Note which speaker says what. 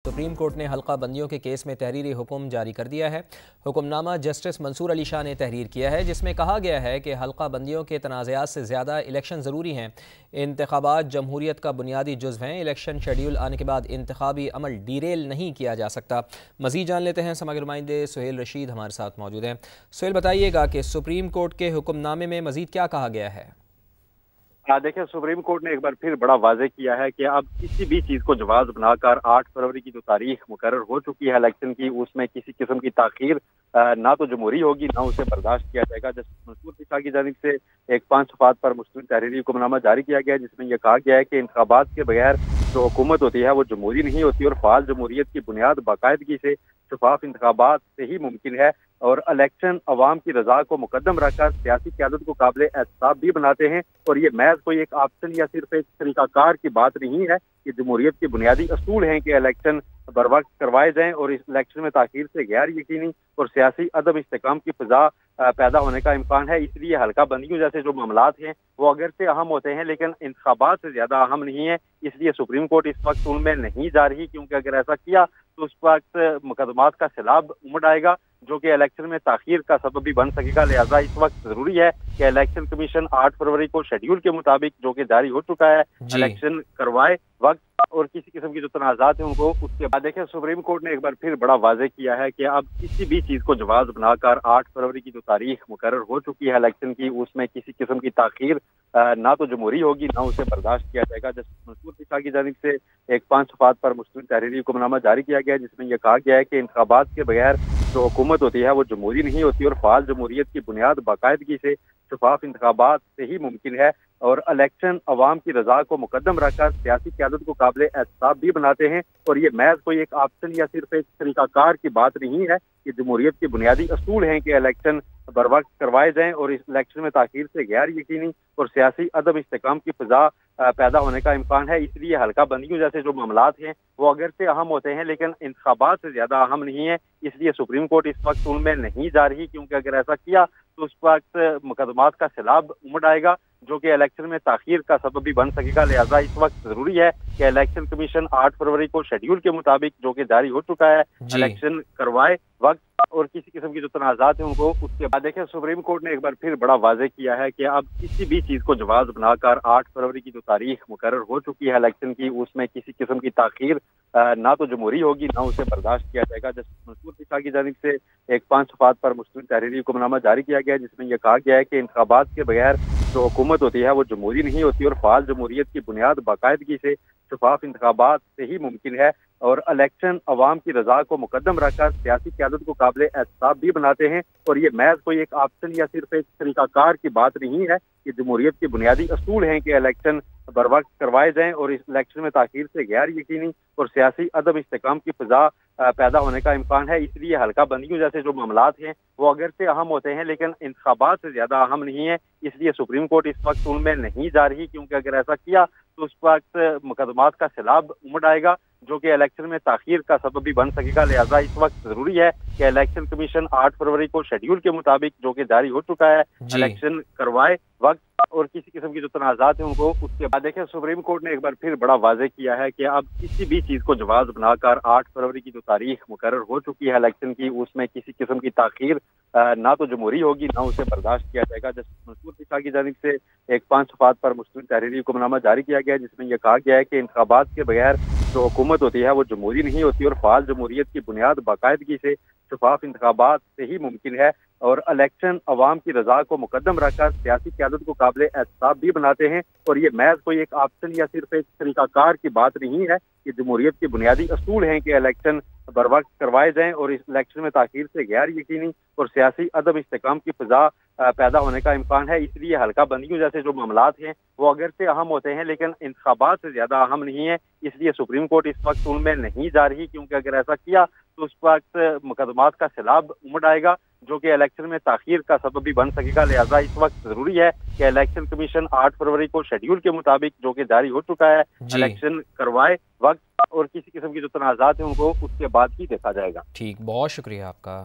Speaker 1: Supreme court ने हल्का बंदियों के केस में तहरीरी हुक्म जारी कर दिया है। हुक्मनामा जस्टिस मंसूर अली शाह ने तहरीर किया है, जिसमें कहा गया है कि हल्का बंदियों के तनाज़ात से ज़्यादा इलेक्शन ज़रूरी हैं। इंतखाबात जमहूरियत का बुनियादी जुज़्व हैं। इलेक्शन शेड्यूल आने के बाद इंतखाबी अमल डीरेल नहीं किया जा सकता। मज़ीद जान लेते हैं, समग्र नुमाइंदे सुहेल रशीद हमारे साथ मौजूद हैं। सुहेल, बताइएगा कि सुप्रीम कोर्ट के हुक्मनामे में मज़ीद क्या कहा गया है?
Speaker 2: देखिए, सुप्रीम कोर्ट ने एक बार फिर बड़ा वाज़ेह किया है कि अब किसी भी चीज़ को जवाज़ बनाकर 8 फरवरी की जो तारीख मुकर्रर हो चुकी है इलेक्शन की, उसमें किसी किस्म की ताख़ीर ना तो जमहूरी होगी, ना उसे बर्दाश्त किया जाएगा। जस्टिस मंसूर अली शाह की जानिब से एक 5 सफ़ात पर मुश्तमिल तहरीरी हुक्मनामा जारी किया गया है, जिसमें यह कहा गया है कि इंतखाबात के बगैर जो हुकूमत होती है वो जमहूरी नहीं होती और फ़ाल जमहूरियत की बुनियाद बाकायदगी से शफाफ इंतखाबात से ही मुमकिन है। और इलेक्शन अवाम की रजा को मुकद्दम रखकर सियासी क़यादत को काबिल एहतसाब भी बनाते हैं। और ये महज कोई एक ऑप्शन या सिर्फ एक तरीकाकार की बात नहीं है कि जमहूरियत के बुनियादी असूल हैं कि इलेक्शन बर वक्त करवाए जाएं और इस इलेक्शन में ताखीर से गैर यकीनी और सियासी अदम इस्तेकाम की फिजा पैदा होने का इम्कान है। इसलिए हल्का बंदियों जैसे जो मामलात हैं वो अगर से अहम होते हैं, लेकिन इंतखाबात से ज्यादा अहम नहीं है। इसलिए सुप्रीम कोर्ट इस वक्त उनमें नहीं जा रही, क्योंकि अगर ऐसा किया तो उस वक्त मुकदमात का सैलाब उमड़ आएगा, जो कि इलेक्शन में ताखीर का सबब भी बन सकेगा। लिहाजा इस वक्त जरूरी है कि इलेक्शन कमीशन 8 फरवरी को शेड्यूल के मुताबिक, जो कि जारी हो चुका है, इलेक्शन करवाए वक्त और किसी किस्म की जो तनाजात है उनको उसके बाद। देखिए, सुप्रीम कोर्ट ने एक बार फिर बड़ा वाज़ेह किया है कि अब किसी भी चीज को जवाज बनाकर 8 फरवरी की जो तारीख मुकर्रर हो चुकी है इलेक्शन की, उसमें किसी किस्म की ताखीर ना तो जमहूरी होगी, ना उसे बर्दाश्त किया जाएगा। जस्टिस मंसूर अली शाह की जानिब से एक 5 सफ़ात पर मुश्तमिल तहरीरी हुक्मनामा जारी किया गया है, जिसमें यह कहा गया है कि इंतखाबात के बगैर जो हुकूमत होती है वो जमहूरी नहीं होती और फ़ाल जमहूरियत की बुनियाद बाकायदगी से शफाफ इंतखाबात से ही मुमकिन है। और इलेक्शन अवाम की रजा को मुकद्दम रखकर सियासी क़यादत को काबिल एहतसाब भी बनाते हैं। और ये महज कोई एक ऑप्शन या सिर्फ एक तरीकाकार की बात नहीं है कि जमहूरियत के बुनियादी असूल हैं कि इलेक्शन बर वक्त करवाए जाएं और इस इलेक्शन में ताखीर से गैर यकीनी और सियासी अदम इस्तेकाम की फिजा पैदा होने का इम्कान है। इसलिए हल्का बंदियों जैसे जो मामलात हैं वो अगर से अहम होते हैं, लेकिन इंतखाबात से ज्यादा अहम नहीं है। इसलिए सुप्रीम कोर्ट इस वक्त उनमें नहीं जा रही, क्योंकि अगर ऐसा किया तो उस वक्त मुकदमात का सैलाब उमड़ आएगा, जो कि इलेक्शन में ताखीर का सबब भी बन सकेगा। लिहाजा इस वक्त जरूरी है कि इलेक्शन कमीशन 8 फरवरी को शेड्यूल के मुताबिक, जो कि जारी हो चुका है, इलेक्शन करवाए वक्त और किसी किस्म की जो तनाजात है उनको उसके बाद। देखिए, सुप्रीम कोर्ट ने एक बार फिर बड़ा वाज़ेह किया है कि अब किसी भी चीज को जवाज बनाकर 8 फरवरी की जो तारीख मुकर्रर हो चुकी है इलेक्शन की, उसमें किसी किस्म की ताखीर ना तो जमहूरी होगी, ना उसे बर्दाश्त किया जाएगा। जस्टिस मंसूर अली शाह की जानिब से एक 5 सफ़ात पर मुश्तमिल तहरीरी हुक्मनामा जारी किया गया है, जिसमें यह कहा गया है कि इंतखाबात के बगैर जो हुकूमत होती है वो जमहूरी नहीं होती और फ़ाल जमहूरियत की बुनियाद बाकायदगी से शफाफ इंतखाबात से ही मुमकिन है। और इलेक्शन अवाम की रजा को मुकद्दम रखकर सियासी क़यादत को काबिल एहतसाब भी बनाते हैं। और ये महज कोई एक ऑप्शन या सिर्फ एक तरीकाकार की बात नहीं है कि जमहूरियत के बुनियादी असूल हैं कि इलेक्शन बर वक्त करवाए जाएं और इस इलेक्शन में ताखीर से गैर यकीनी और सियासी अदम इस्तेकाम की फिजा पैदा होने का इम्कान है। इसलिए हल्का बंदियों जैसे जो मामलात हैं वो अगर से अहम होते हैं, लेकिन इंतखाबात से ज्यादा अहम नहीं है। इसलिए सुप्रीम कोर्ट इस वक्त उनमें नहीं जा रही, क्योंकि अगर ऐसा किया तो उस वक्त मुकदमात का सैलाब उमड़ आएगा, जो कि इलेक्शन में ताखीर का सबब भी बन सकेगा। लिहाजा इस वक्त जरूरी है कि इलेक्शन कमीशन 8 फरवरी को शेड्यूल के मुताबिक, जो कि जारी हो चुका है, इलेक्शन करवाए वक्त और किसी किस्म की जो तनाजात है उनको उसके बाद। देखिए, सुप्रीम कोर्ट ने एक बार फिर बड़ा वाज़ेह किया है कि अब किसी भी चीज को जवाज बनाकर 8 फरवरी की जो तारीख मुकर्रर हो चुकी है इलेक्शन की, उसमें किसी किस्म की ताखीर ना तो जमहूरी होगी, ना उसे बर्दाश्त किया जाएगा। जस्टिस मंसूर अली शाह की जानिब से एक 5 सफ़ात पर मुश्तमिल तहरीरी हुक्मनामा जारी किया गया है, जिसमें यह कहा गया है कि इंतखाबात के बगैर जो हुकूमत होती है वो जमहूरी नहीं होती और फ़ाल जमहूरियत की बुनियाद बाकायदगी से शफाफ इंतखाबात से ही मुमकिन है। और इलेक्शन अवाम की रजा को मुकद्दम रखकर सियासी क़यादत को काबिल एहतसाब भी बनाते हैं। और ये महज कोई एक ऑप्शन या सिर्फ एक तरीकाकार की बात नहीं है कि जमहूरियत के बुनियादी असूल हैं कि इलेक्शन बर वक्त करवाए जाएं और इस इलेक्शन में ताखीर से गैर यकीनी और सियासी अदम इस्तेकाम की फिजा पैदा होने का इम्कान है। इसलिए हल्का बंदियों जैसे जो मामलात हैं वो अगर से अहम होते हैं, लेकिन इंतखाबात से ज्यादा अहम नहीं है। इसलिए सुप्रीम कोर्ट इस वक्त उनमें नहीं जा रही, क्योंकि अगर ऐसा किया तो उस वक्त मुकदमात का सैलाब उमड़ आएगा, जो कि इलेक्शन में ताखीर का सबब भी बन सकेगा। लिहाजा इस वक्त जरूरी है कि इलेक्शन कमीशन 8 फरवरी को शेड्यूल के मुताबिक, जो कि जारी हो चुका है, इलेक्शन करवाए वक्त और किसी किस्म की जो तनाजात है उनको उसके बाद ही देखा जाएगा।
Speaker 1: ठीक, बहुत शुक्रिया आपका।